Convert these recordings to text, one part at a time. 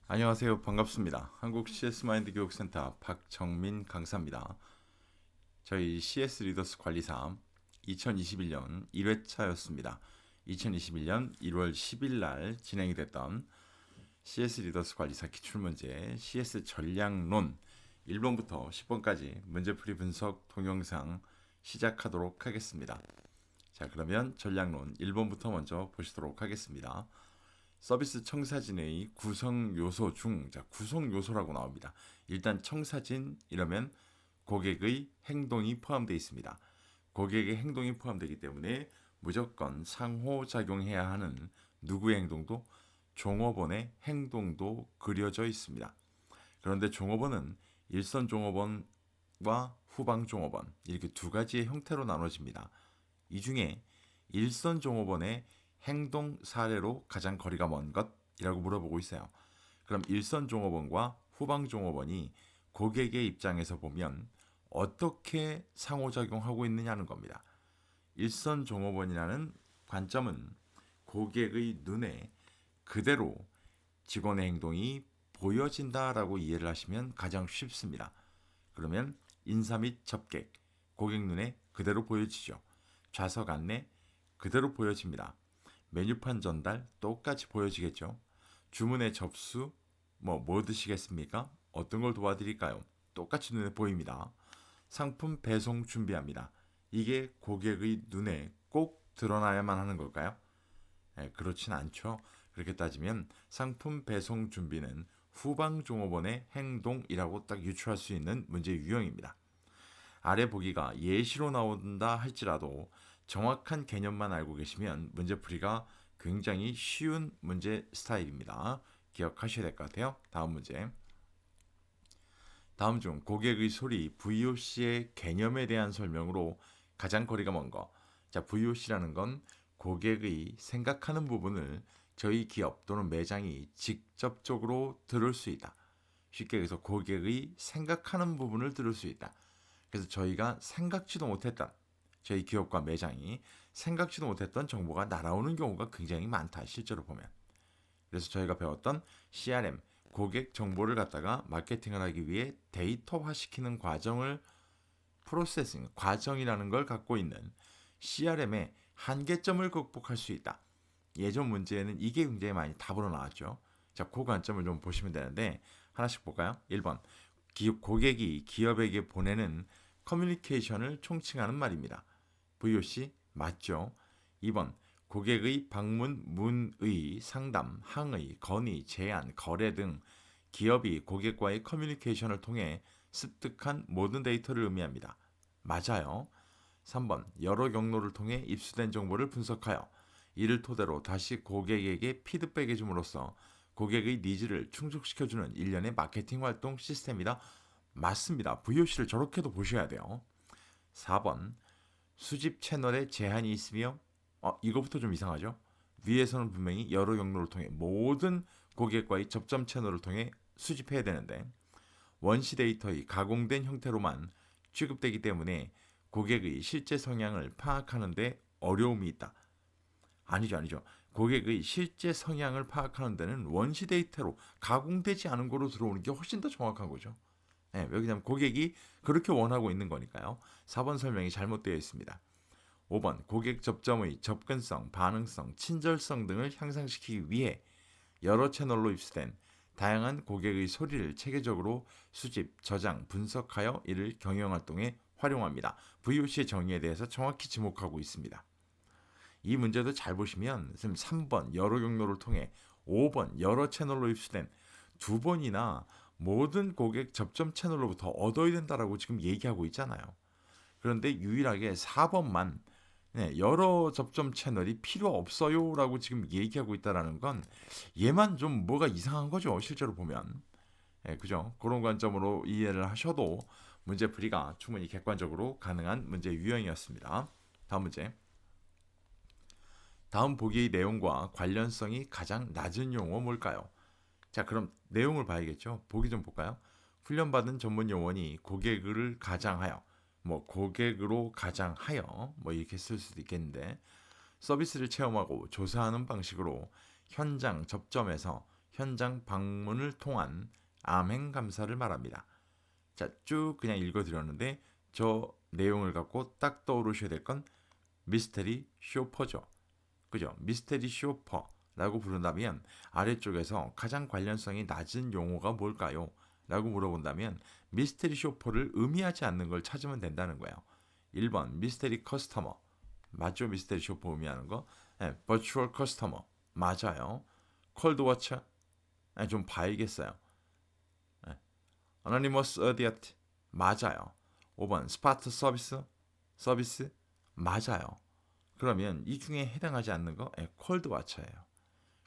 안녕하세요. 반갑습니다. 한국 CS 마인드 교육센터 박정민 강사입니다. 저희 CS 리더스 관리사 2021년 1회차였습니다. 2021년 1월 10일 날 진행이 됐던 CS 리더스 관리사 기출문제 CS 전략론 1번부터 10번까지 문제풀이 분석 동영상 시작하도록 하겠습니다. 자, 그러면 전략론 1번부터 먼저 보시도록 하겠습니다. 서비스 청사진의 구성 요소 중, 자, 구성 요소라고 나옵니다. 일단 청사진 이러면 고객의 행동이 포함되어 있습니다. 고객의 행동이 포함되기 때문에 무조건 상호작용해야 하는 누구의 행동도 종업원의 행동도 그려져 있습니다. 그런데 종업원은 일선 종업원과 후방 종업원 이렇게 두 가지의 형태로 나눠집니다. 이 중에 일선 종업원의 행동 사례로 가장 거리가 먼 것이라고 물어보고 있어요. 그럼 일선 종업원과 후방 종업원이 고객의 입장에서 보면 어떻게 상호작용하고 있느냐는 겁니다. 일선 종업원이라는 관점은 고객의 눈에 그대로 직원의 행동이 보여진다라고 이해를 하시면 가장 쉽습니다. 그러면 인사 및 접객, 고객 눈에 그대로 보여지죠. 좌석 안내 그대로 보여집니다. 메뉴판 전달 똑같이 보여지겠죠. 주문의 접수 뭐 드시겠습니까? 어떤 걸 도와드릴까요? 똑같이 눈에 보입니다. 상품 배송 준비합니다. 이게 고객의 눈에 꼭 드러나야만 하는 걸까요? 그렇진 않죠. 그렇게 따지면 상품 배송 준비는 후방 종업원의 행동이라고 딱 유추할 수 있는 문제 유형입니다. 아래 보기가 예시로 나온다 할지라도 정확한 개념만 알고 계시면 문제풀이가 굉장히 쉬운 문제 스타일입니다. 기억하셔야 될 것 같아요. 다음 문제. 다음 중 고객의 소리 VOC의 개념에 대한 설명으로 가장 거리가 먼 거. 자, VOC라는 건 고객의 생각하는 부분을 저희 기업 또는 매장이 직접적으로 들을 수 있다. 쉽게 얘기해서 고객의 생각하는 부분을 들을 수 있다. 그래서 저희가 생각지도 못했던 저희 기업과 매장이 생각지도 못했던 정보가 날아오는 경우가 굉장히 많다. 실제로 보면. 그래서 저희가 배웠던 CRM, 고객 정보를 갖다가 마케팅을 하기 위해 데이터화시키는 과정을 프로세싱, 과정이라는 걸 갖고 있는 CRM의 한계점을 극복할 수 있다. 예전 문제에는 이게 굉장히 많이 답으로 나왔죠. 자, 그 관점을 좀 보시면 되는데 하나씩 볼까요? 1번. 고객이 기업에게 보내는 커뮤니케이션을 총칭하는 말입니다. VOC 맞죠? 2번. 고객의 방문, 문의, 상담, 항의, 건의, 제안, 거래 등 기업이 고객과의 커뮤니케이션을 통해 습득한 모든 데이터를 의미합니다. 맞아요. 3번. 여러 경로를 통해 입수된 정보를 분석하여 이를 토대로 다시 고객에게 피드백해 줌으로써 고객의 니즈를 충족시켜주는 일련의 마케팅 활동 시스템이다. 맞습니다. VOC를 저렇게도 보셔야 돼요. 4번. 수집 채널에 제한이 있으며 이거부터 좀 이상하죠? 위에서는 분명히 여러 경로를 통해 모든 고객과의 접점 채널을 통해 수집해야 되는데 원시 데이터의 가공된 형태로만 취급되기 때문에 고객의 실제 성향을 파악하는 데 어려움이 있다. 아니죠. 고객의 실제 성향을 파악하는 데는 원시 데이터로 가공되지 않은 거로 들어오는 게 훨씬 더 정확한 거죠. 네, 왜냐하면 고객이 그렇게 원하고 있는 거니까요. 4번 설명이 잘못되어 있습니다. 5번 고객 접점의 접근성, 반응성, 친절성 등을 향상시키기 위해 여러 채널로 입수된 다양한 고객의 소리를 체계적으로 수집, 저장, 분석하여 이를 경영활동에 활용합니다. VOC의 정의에 대해서 정확히 지목하고 있습니다. 이 문제도 잘 보시면 3번 여러 경로를 통해 5번 여러 채널로 입수된 두 번이나 모든 고객 접점 채널로부터 얻어야 된다라고 지금 얘기하고 있잖아요. 그런데 유일하게 4번만 여러 접점 채널이 필요 없어요라고 지금 얘기하고 있다라는 건 얘만 좀 뭐가 이상한 거죠. 실제로 보면. 그죠? 그런 관점으로 이해를 하셔도 문제풀이가 충분히 객관적으로 가능한 문제 유형이었습니다. 다음 문제. 다음 보기의 내용과 관련성이 가장 낮은 용어 뭘까요? 자, 그럼 내용을 봐야겠죠. 보기 좀 볼까요? 훈련받은 전문 요원이 고객을 가장하여 고객으로 가장하여 이렇게 쓸 수도 있겠는데 서비스를 체험하고 조사하는 방식으로 현장 접점에서 현장 방문을 통한 암행 감사를 말합니다. 자, 쭉 그냥 읽어드렸는데 저 내용을 갖고 딱 떠오르셔야 될 건 미스테리 쇼퍼죠. 그죠? 미스테리 쇼퍼라고 부른다면 아래쪽에서 가장 관련성이 낮은 용어가 뭘까요? 라고 물어본다면 미스테리 쇼퍼를 의미하지 않는 걸 찾으면 된다는 거예요. 1번 미스테리 커스터머 맞죠? 미스테리 쇼퍼 의미하는 거. 네, 버추얼 커스터머 맞아요. 콜드 워처 좀 봐야겠어요. 네. 어노니머스 어디어트 맞아요. 5번 스파트 서비스 맞아요. 그러면 이 중에 해당하지 않는 거 콜드 와처예요.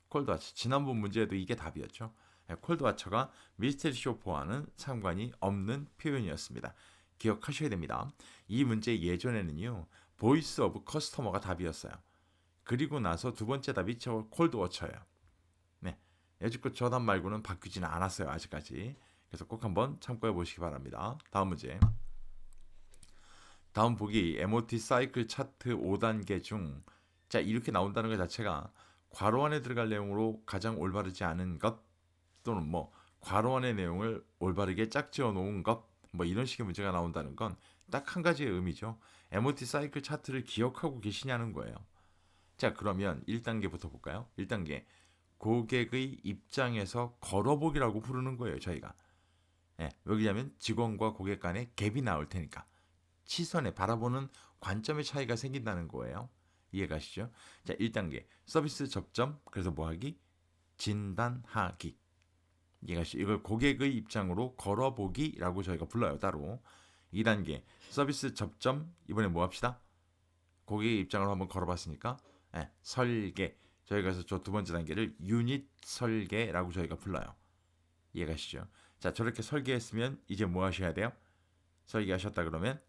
콜드 와처. 지난번 문제에도 이게 답이었죠. 콜드 와처가 미스테리 쇼퍼와는 상관이 없는 표현이었습니다. 기억하셔야 됩니다. 이 문제 예전에는요. 보이스 오브 커스터머가 답이었어요. 그리고 나서 두 번째 답이 저 콜드 워처예요. 네. 여지껏 저 답 말고는 바뀌지는 않았어요. 아직까지. 그래서 꼭 한번 참고해 보시기 바랍니다. 다음 문제. 다음 보기 MOT 사이클 차트 5단계 중 자, 이렇게 나온다는 것 자체가 괄호 안에 들어갈 내용으로 가장 올바르지 않은 것 또는 뭐 괄호 안의 내용을 올바르게 짝지어 놓은 것 뭐 이런 식의 문제가 나온다는 건 딱 한 가지의 의미죠. MOT 사이클 차트를 기억하고 계시냐는 거예요. 자, 그러면 1단계부터 볼까요? 1단계 고객의 입장에서 걸어보기라고 부르는 거예요, 저희가. 예, 왜냐하면 직원과 고객 간에 갭이 나올 테니까. 시선에 바라보는 관점의 차이가 생긴다는 거예요. 이해가시죠? 자, 1단계 서비스 접점 그래서 뭐하기? 진단하기. 이해가시죠? 이걸 고객의 입장으로 걸어보기라고 저희가 불러요. 따로. 2단계 서비스 접점 이번에 뭐 합시다? 고객의 입장으로 한번 걸어봤으니까 설계. 저희가 그래서 저 두 번째 단계를 유닛 설계라고 저희가 불러요. 이해가시죠? 자, 저렇게 설계했으면 이제 뭐 하셔야 돼요? 설계하셨다 그러면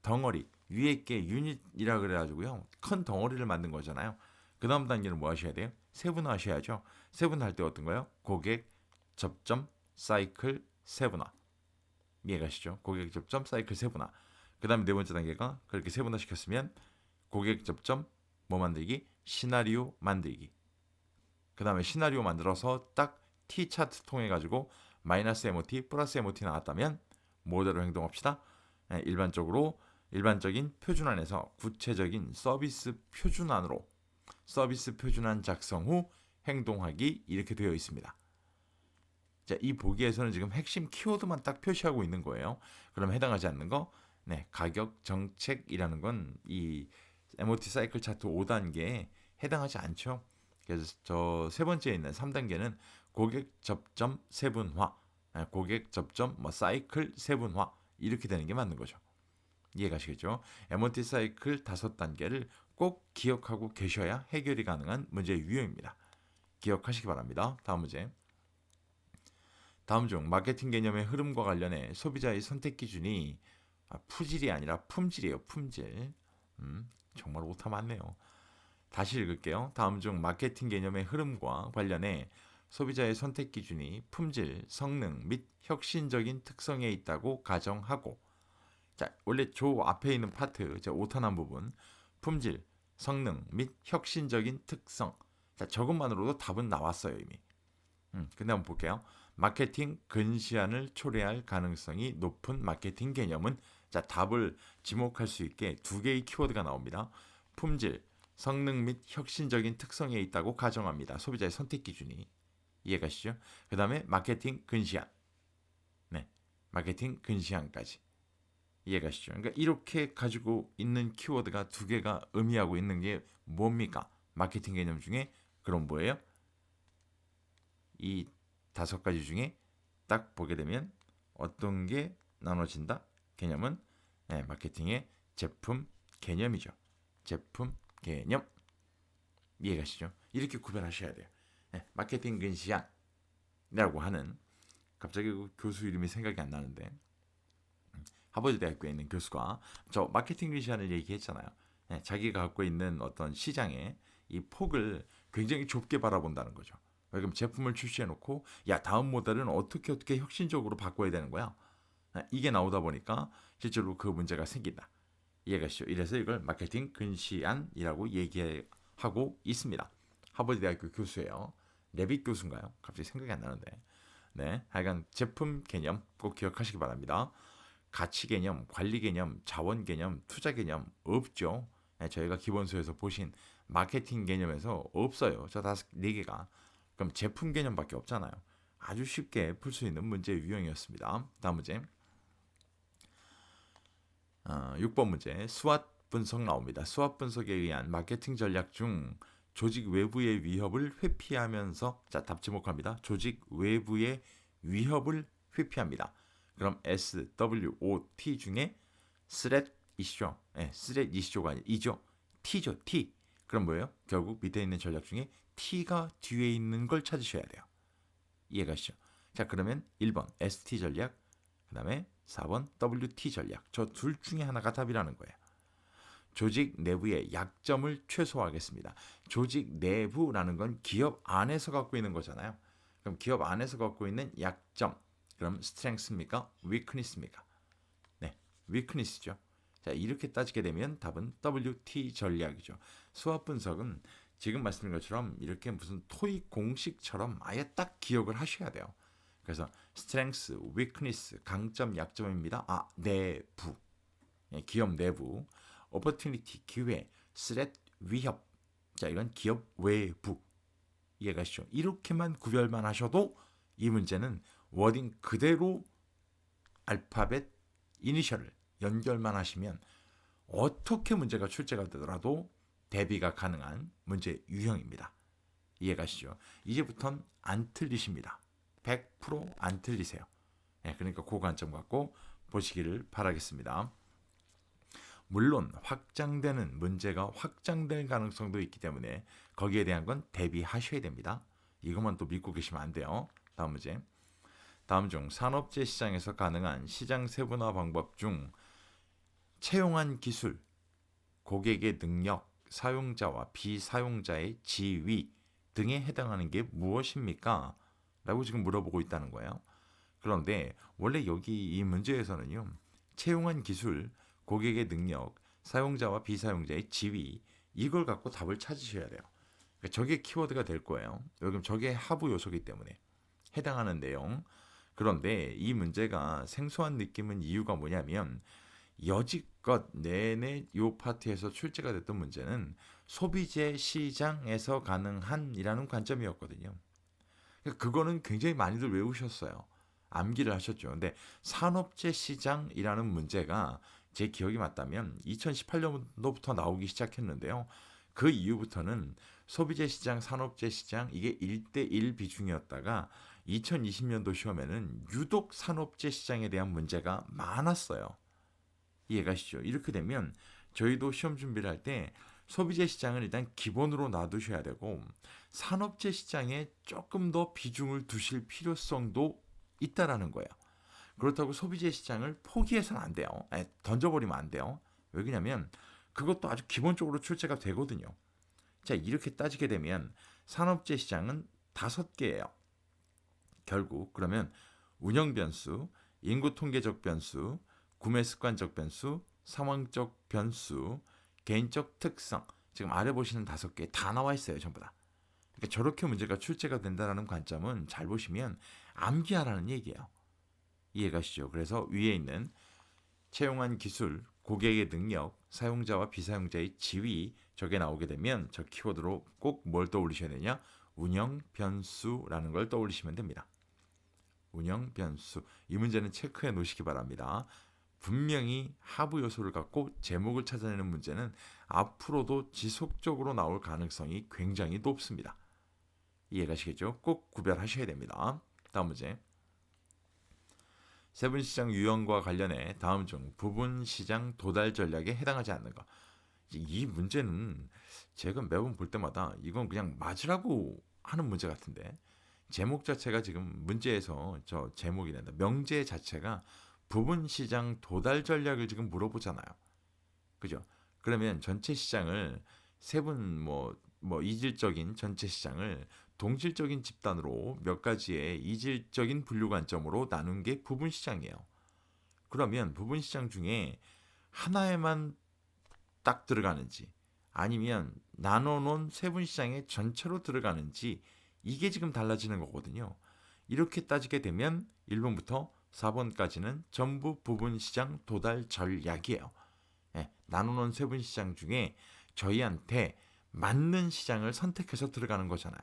덩어리 위에 게 유닛이라 그래가지고요 큰 덩어리를 만든 거잖아요. 그 다음 단계는 뭐 하셔야 돼요? 세분화하셔야죠. 세분화할 때 어떤 거요? 고객 접점 사이클 세분화. 이해가시죠? 고객 접점 사이클 세분화. 그 다음에 네 번째 단계가 그렇게 세분화 시켰으면 고객 접점 뭐 만들기? 시나리오 만들기. 그 다음에 시나리오 만들어서 딱 T 차트 통해 가지고 마이너스 MOT 플러스 MOT 나왔다면 뭐대로 행동합시다. 일반적인 표준안에서 구체적인 서비스 표준안으로 서비스 표준안 작성 후 행동하기 이렇게 되어 있습니다. 자, 이 보기에서는 지금 핵심 키워드만 딱 표시하고 있는 거예요. 그럼 해당하지 않는 거, 가격 정책이라는 건 이 MOT 사이클 차트 5단계에 해당하지 않죠. 그래서 저 세 번째에 있는 3단계는 고객 접점 세분화, 고객 접점 뭐 사이클 세분화 이렇게 되는 게 맞는 거죠. 이해가시겠죠? MOT 사이클 5단계를 꼭 기억하고 계셔야 해결이 가능한 문제의 유형입니다. 기억하시기 바랍니다. 다음 문제. 다음 중 마케팅 개념의 흐름과 관련해 소비자의 선택 기준이 푸질이 아니라 품질이에요. 품질. 정말 오타 많네요. 다시 읽을게요. 다음 중 마케팅 개념의 흐름과 관련해 소비자의 선택 기준이 품질, 성능 및 혁신적인 특성에 있다고 가정하고 자, 원래 조 앞에 있는 파트, 오타 난 부분 품질, 성능 및 혁신적인 특성 자, 저것만으로도 답은 나왔어요 이미. 근데 한번 볼게요. 마케팅 근시안을 초래할 가능성이 높은 마케팅 개념은 자, 답을 지목할 수 있게 두 개의 키워드가 나옵니다. 품질, 성능 및 혁신적인 특성에 있다고 가정합니다. 소비자의 선택 기준이. 이해가시죠? 그 다음에 마케팅 근시안. 네, 마케팅 근시안까지. 이해가시죠? 그러니까 이렇게 가지고 있는 키워드가 두 개가 의미하고 있는 게 뭡니까? 마케팅 개념 중에 그럼 뭐예요? 이 5가지 중에 딱 보게 되면 어떤 게 나눠진다? 개념은 마케팅의 제품 개념이죠. 제품 개념. 이해가시죠? 이렇게 구별하셔야 돼요. 마케팅 근시안이라고 하는 갑자기 그 교수 이름이 생각이 안 나는데 하버드 대학교에 있는 교수가 저 마케팅 근시안을 얘기했잖아요. 자기가 갖고 있는 어떤 시장의 이 폭을 굉장히 좁게 바라본다는 거죠. 그럼 제품을 출시해놓고 야 다음 모델은 어떻게 혁신적으로 바꿔야 되는 거야. 이게 나오다 보니까 실제로 그 문제가 생긴다. 이해가시죠? 이래서 이걸 마케팅 근시안이라고 얘기하고 있습니다. 하버드 대학교 교수예요. 레빗 교수인가요? 갑자기 생각이 안 나는데. 네, 하여간 제품 개념 꼭 기억하시기 바랍니다. 가치 개념, 관리 개념, 자원 개념, 투자 개념 없죠. 네, 저희가 기본서에서 보신 마케팅 개념에서 없어요. 저 다섯 네 개가. 그럼 제품 개념밖에 없잖아요. 아주 쉽게 풀 수 있는 문제 유형이었습니다. 다음 문제. 6번 문제. 수학 분석 나옵니다. 수학 분석에 의한 마케팅 전략 중 조직 외부의 위협을 회피하면서 자, 답 지목합니다. 조직 외부의 위협을 회피합니다. 그럼 S, W, O, T 중에 스렛 이시죠. 네, 스렛 이시죠가 아니죠. 이죠. T죠. T. 그럼 뭐예요? 결국 밑에 있는 전략 중에 T가 뒤에 있는 걸 찾으셔야 돼요. 이해가시죠? 자, 그러면 1번 ST 전략, 그 다음에 4번 WT 전략. 저 둘 중에 하나가 답이라는 거예요. 조직 내부의 약점을 최소화하겠습니다. 조직 내부라는 건 기업 안에서 갖고 있는 거잖아요. 그럼 기업 안에서 갖고 있는 약점, 그럼 스트렝스입니까? 위크니스입니까? 네, 위크니스죠. 자, 이렇게 따지게 되면 답은 WT 전략이죠. 수학 분석은 지금 말씀드린 것처럼 이렇게 무슨 토익 공식처럼 아예 딱 기억을 하셔야 돼요. 그래서 스트렝스, 위크니스, 강점, 약점입니다. 내부. 예, 기업 내부. opportunity, 기회, threat, 위협. 자, 이건 기업 외부. 이해가시죠? 이렇게만 구별만 하셔도 이 문제는 워딩 그대로 알파벳 이니셜을 연결만 하시면 어떻게 문제가 출제가 되더라도 대비가 가능한 문제 유형입니다. 이해가시죠? 이제부터는 안 틀리십니다. 100%안 틀리세요. 네, 그러니까 그 관점 갖고 보시기를 바라겠습니다. 물론 확장되는 문제가 확장될 가능성도 있기 때문에 거기에 대한 건 대비하셔야 됩니다. 이것만 또 믿고 계시면 안 돼요. 다음 문제. 다음 중 산업재 시장에서 가능한 시장 세분화 방법 중 채용한 기술, 고객의 능력, 사용자와 비사용자의 지위 등에 해당하는 게 무엇입니까? 라고 지금 물어보고 있다는 거예요. 그런데 원래 여기 이 문제에서는요. 채용한 기술, 고객의 능력, 사용자와 비사용자의 지위 이걸 갖고 답을 찾으셔야 돼요. 그러니까 저게 키워드가 될 거예요. 여기 저게 하부 요소이기 때문에 해당하는 내용. 그런데 이 문제가 생소한 느낌은 이유가 뭐냐면 여지껏 내내 이 파트에서 출제가 됐던 문제는 소비재 시장에서 가능한이라는 관점이었거든요. 그러니까 그거는 굉장히 많이들 외우셨어요. 암기를 하셨죠. 근데 산업재 시장이라는 문제가 제 기억이 맞다면 2018년도부터 나오기 시작했는데요. 그 이후부터는 소비재 시장, 산업재 시장 이게 1대1 비중이었다가 2020년도 시험에는 유독 산업재 시장에 대한 문제가 많았어요. 이해가시죠? 이렇게 되면 저희도 시험 준비를 할 때 소비재 시장은 일단 기본으로 놔두셔야 되고 산업재 시장에 조금 더 비중을 두실 필요성도 있다라는 거예요. 그렇다고 소비재 시장을 포기해서는 안 돼요. 던져버리면 안 돼요. 왜 그러냐면 그것도 아주 기본적으로 출제가 되거든요. 자, 이렇게 따지게 되면 산업재 시장은 5개예요. 결국 그러면 운영 변수, 인구 통계적 변수, 구매 습관적 변수, 상황적 변수, 개인적 특성. 지금 아래 보시는 5개 다 나와 있어요, 전부 다. 그러니까 저렇게 문제가 출제가 된다는 관점은 잘 보시면 암기하라는 얘기예요. 이해가시죠? 그래서 위에 있는 채용한 기술, 고객의 능력, 사용자와 비사용자의 지위 저게 나오게 되면 저 키워드로 꼭 뭘 떠올리셔야 되냐? 운영 변수라는 걸 떠올리시면 됩니다. 운영 변수. 이 문제는 체크해 놓으시기 바랍니다. 분명히 하부 요소를 갖고 제목을 찾아내는 문제는 앞으로도 지속적으로 나올 가능성이 굉장히 높습니다. 이해가시겠죠? 꼭 구별하셔야 됩니다. 다음 문제. 세분시장 유형과 관련해 다음 중 부분시장 도달 전략에 해당하지 않는 것. 이 문제는 제가 매번 볼 때마다 이건 그냥 맞으라고 하는 문제 같은데 제목 자체가 지금 문제에서 저 제목이 된다. 명제 자체가 부분시장 도달 전략을 지금 물어보잖아요. 그죠? 그러면 전체 시장을 세분 이질적인 전체 시장을 동질적인 집단으로 몇 가지의 이질적인 분류 관점으로 나눈 게 부분 시장이에요. 그러면 부분 시장 중에 하나에만 딱 들어가는지 아니면 나눠놓은 세분 시장에 전체로 들어가는지 이게 지금 달라지는 거거든요. 이렇게 따지게 되면 1번부터 4번까지는 전부 부분시장 도달 전략이에요. 예, 나눠놓은 세분시장 중에 저희한테 맞는 시장을 선택해서 들어가는 거잖아요.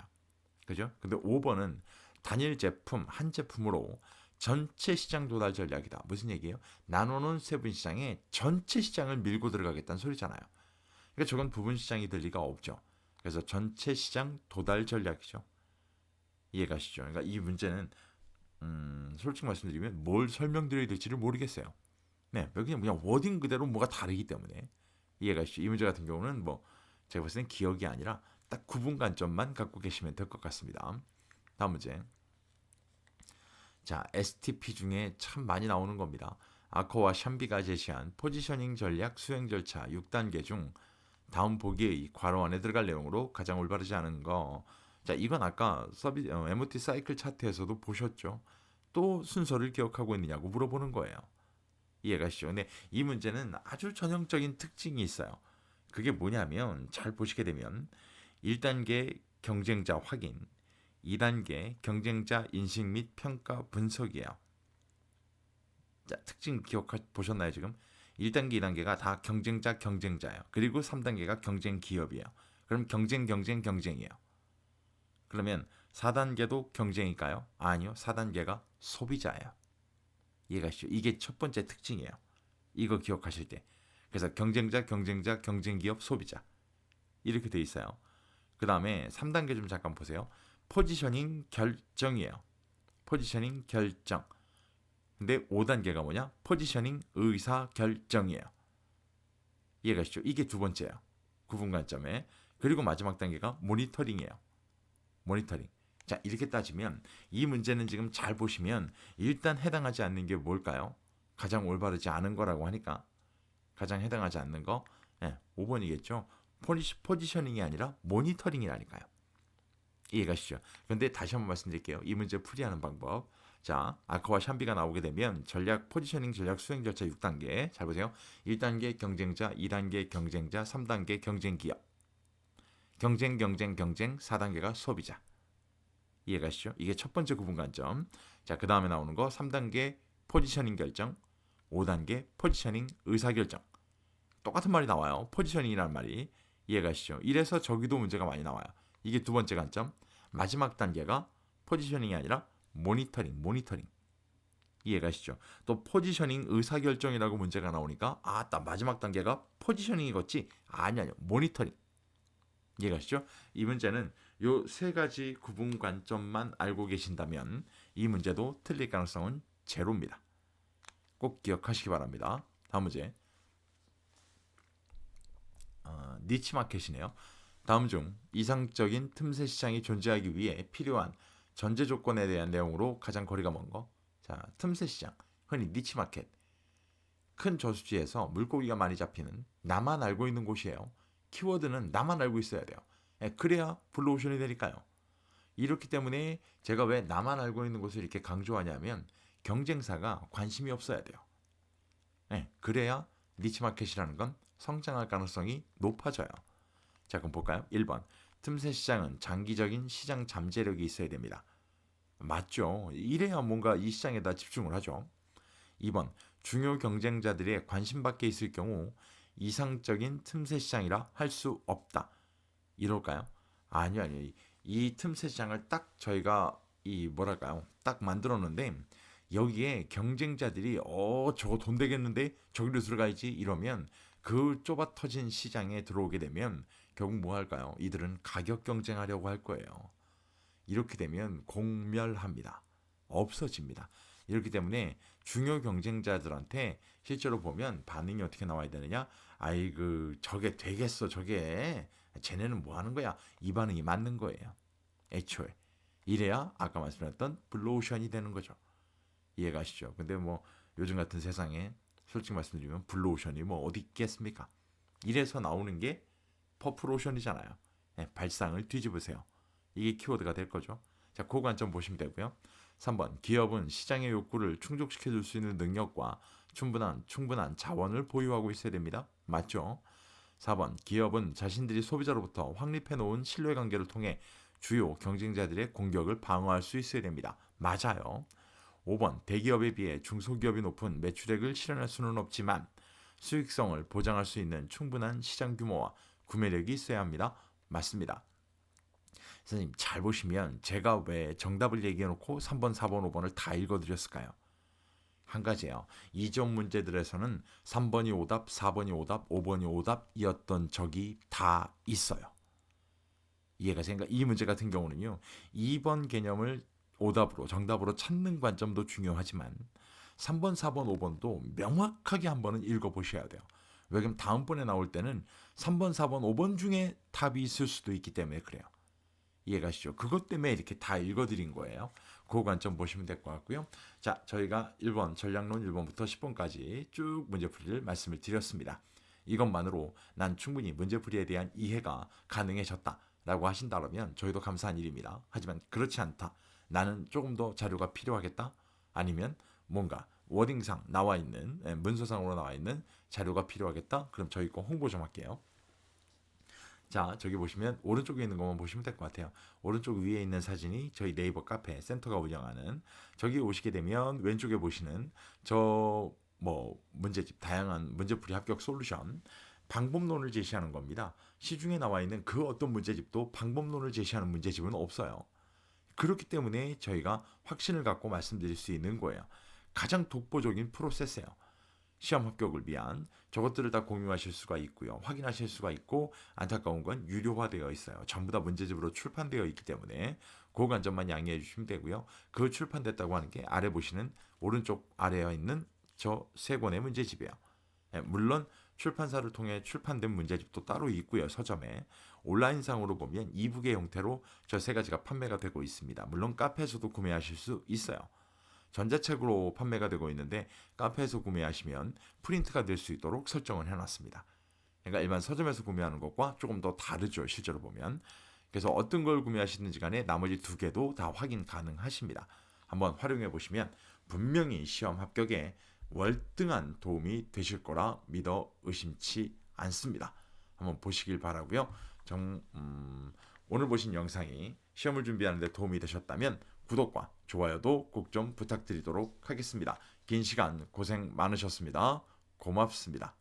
그죠? 근데 5번은 단일 제품, 한 제품으로 전체 시장 도달 전략이다. 무슨 얘기예요? 나눠놓은 세분시장에 전체 시장을 밀고 들어가겠다는 소리잖아요. 그러니까 저건 부분시장이 될 리가 없죠. 그래서 전체 시장 도달 전략이죠. 이해가시죠? 그러니까 이 문제는 솔직히 말씀드리면 뭘 설명드려야 될지를 모르겠어요. 네, 그냥 워딩 그대로 뭐가 다르기 때문에 이해가시죠? 이 문제 같은 경우는 뭐 제가 봤을 땐 기억이 아니라 딱 구분 관점만 갖고 계시면 될 것 같습니다. 다음 문제. 자, STP 중에 참 많이 나오는 겁니다. 아커와 샴비가 제시한 포지셔닝 전략 수행 절차 6단계 중 다음 보기의 괄호 안에 들어갈 내용으로 가장 올바르지 않은 거. 자, 이건 아까 MOT 사이클 차트에서도 보셨죠? 또 순서를 기억하고 있느냐고 물어보는 거예요. 이해가시죠? 근데 이 문제는 아주 전형적인 특징이 있어요. 그게 뭐냐면 잘 보시게 되면 1단계 경쟁자 확인, 2단계 경쟁자 인식 및 평가 분석이에요. 자, 특징 보셨나요 지금? 1단계, 2단계가 다 경쟁자예요. 그리고 3단계가 경쟁 기업이에요. 그럼 경쟁이에요. 그러면 4단계도 경쟁일까요? 아니요. 4단계가 소비자예요. 이해가시죠? 이게 첫 번째 특징이에요. 이거 기억하실 때. 그래서 경쟁기업, 소비자. 이렇게 돼 있어요. 그 다음에 3단계 좀 잠깐 보세요. 포지셔닝 결정이에요. 포지셔닝 결정. 근데 5단계가 뭐냐? 포지셔닝 의사 결정이에요. 이해가시죠? 이게 두 번째예요. 구분 관점에. 그리고 마지막 단계가 모니터링이에요. 모니터링. 자, 이렇게 따지면 이 문제는 지금 잘 보시면 일단 해당하지 않는 게 뭘까요? 가장 올바르지 않은 거라고 하니까 가장 해당하지 않는 거 5번이겠죠. 포지셔닝이 아니라 모니터링이라니까요. 이해가시죠? 그런데 다시 한번 말씀드릴게요. 이 문제 풀이하는 방법. 자, 아커와 샴비가 나오게 되면 포지셔닝 전략 수행 절차 6단계. 잘 보세요. 1단계 경쟁자, 2단계 경쟁자, 3단계 경쟁 기업. 경쟁, 4단계가 소비자. 이해가시죠? 이게 첫 번째 구분 관점. 자, 그 다음에 나오는 거 3단계 포지셔닝 결정, 5단계 포지셔닝 의사결정. 똑같은 말이 나와요. 포지셔닝이라는 말이. 이해가시죠? 이래서 저기도 문제가 많이 나와요. 이게 두 번째 관점. 마지막 단계가 포지셔닝이 아니라 모니터링. 이해가시죠? 또 포지셔닝 의사결정이라고 문제가 나오니까 딱 마지막 단계가 포지셔닝이겠지? 아니요. 모니터링. 이해가시죠? 이 문제는 요 세 가지 구분 관점만 알고 계신다면 이 문제도 틀릴 가능성은 제로입니다. 꼭 기억하시기 바랍니다. 다음 문제. 니치 마켓이네요. 다음 중 이상적인 틈새 시장이 존재하기 위해 필요한 전제 조건에 대한 내용으로 가장 거리가 먼 거. 자, 틈새 시장, 흔히 니치 마켓. 큰 저수지에서 물고기가 많이 잡히는 나만 알고 있는 곳이에요. 키워드는 나만 알고 있어야 돼요. 그래야 블루오션이 되니까요. 이렇기 때문에 제가 왜 나만 알고 있는 곳을 이렇게 강조하냐면 경쟁사가 관심이 없어야 돼요. 그래야 니치마켓이라는 건 성장할 가능성이 높아져요. 자, 그럼 볼까요? 1번. 틈새 시장은 장기적인 시장 잠재력이 있어야 됩니다. 맞죠. 이래야 뭔가 이 시장에다 집중을 하죠. 2번. 중요 경쟁자들의 관심 밖에 있을 경우 이상적인 틈새 시장이라 할 수 없다. 이럴까요? 아니요. 이 틈새 시장을 딱 저희가 딱 만들었는데 여기에 경쟁자들이 저거 돈 되겠는데 저기로 들어가야지 이러면 그 좁아 터진 시장에 들어오게 되면 결국 뭐 할까요? 이들은 가격 경쟁하려고 할 거예요. 이렇게 되면 공멸합니다. 없어집니다. 이렇기 때문에 중요 경쟁자들한테 실제로 보면 반응이 어떻게 나와야 되느냐? 저게 되겠어, 저게. 쟤네는 뭐 하는 거야? 이 반응이 맞는 거예요. 애초에. 이래야 아까 말씀드렸던 블루오션이 되는 거죠. 이해가시죠? 근데 뭐 요즘 같은 세상에 솔직히 말씀드리면 블루오션이 뭐 어디 있겠습니까? 이래서 나오는 게 퍼플오션이잖아요. 발상을 뒤집으세요. 이게 키워드가 될 거죠. 자, 그 관점 보시면 되고요. 3번. 기업은 시장의 욕구를 충족시켜 줄 수 있는 능력과 충분한 자원을 보유하고 있어야 됩니다. 맞죠? 4번. 기업은 자신들이 소비자로부터 확립해 놓은 신뢰관계를 통해 주요 경쟁자들의 공격을 방어할 수 있어야 됩니다. 맞아요. 5번 대기업에 비해 중소기업이 높은 매출액을 실현할 수는 없지만 수익성을 보장할 수 있는 충분한 시장 규모와 구매력이 있어야 합니다. 맞습니다. 선생님 잘 보시면 제가 왜 정답을 얘기해놓고 3번, 4번, 5번을 다 읽어드렸을까요? 한 가지예요. 이전 문제들에서는 3번이 오답, 4번이 오답, 5번이 오답이었던 적이 다 있어요. 이해가 되니까 이 문제 같은 경우는요. 2번 개념을 오답으로 정답으로 찾는 관점도 중요하지만 3번, 4번, 5번도 명확하게 한 번은 읽어보셔야 돼요. 왜냐면 다음번에 나올 때는 3번, 4번, 5번 중에 답이 있을 수도 있기 때문에 그래요. 이해가시죠? 그것 때문에 이렇게 다 읽어드린 거예요. 그 관점 보시면 될 것 같고요. 자, 저희가 1번 전략론 1번부터 10번까지 쭉 문제풀이를 말씀을 드렸습니다. 이것만으로 난 충분히 문제풀이에 대한 이해가 가능해졌다 라고 하신다면 저희도 감사한 일입니다. 하지만 그렇지 않다. 나는 조금 더 자료가 필요하겠다. 아니면 뭔가 워딩상 나와 있는 문서상으로 나와 있는 자료가 필요하겠다. 그럼 저희 거 홍보 좀 할게요. 자, 저기 보시면 오른쪽에 있는 것만 보시면 될 것 같아요. 오른쪽 위에 있는 사진이 저희 네이버 카페 센터가 운영하는, 저기 오시게 되면 왼쪽에 보시는 저 문제집, 다양한 문제풀이 합격 솔루션 방법론을 제시하는 겁니다. 시중에 나와 있는 그 어떤 문제집도 방법론을 제시하는 문제집은 없어요. 그렇기 때문에 저희가 확신을 갖고 말씀드릴 수 있는 거예요. 가장 독보적인 프로세스예요. 시험 합격을 위한 저것들을 다 공유하실 수가 있고요. 확인하실 수가 있고, 안타까운 건 유료화되어 있어요. 전부 다 문제집으로 출판되어 있기 때문에 그 관점만 양해해 주시면 되고요. 그 출판됐다고 하는 게 아래 보시는 오른쪽 아래에 있는 저 세 권의 문제집이에요. 물론 출판사를 통해 출판된 문제집도 따로 있고요. 서점에 온라인상으로 보면 이북의 형태로 저 세 가지가 판매가 되고 있습니다. 물론 카페에서도 구매하실 수 있어요. 전자책으로 판매가 되고 있는데 카페에서 구매하시면 프린트가 될 수 있도록 설정을 해놨습니다. 그러니까 일반 서점에서 구매하는 것과 조금 더 다르죠. 실제로 보면. 그래서 어떤 걸 구매하시는지 간에 나머지 두 개도 다 확인 가능하십니다. 한번 활용해 보시면 분명히 시험 합격에 월등한 도움이 되실 거라 믿어 의심치 않습니다. 한번 보시길 바라고요. 오늘 보신 영상이 시험을 준비하는 데 도움이 되셨다면 구독과 좋아요도 꼭 좀 부탁드리도록 하겠습니다. 긴 시간 고생 많으셨습니다. 고맙습니다.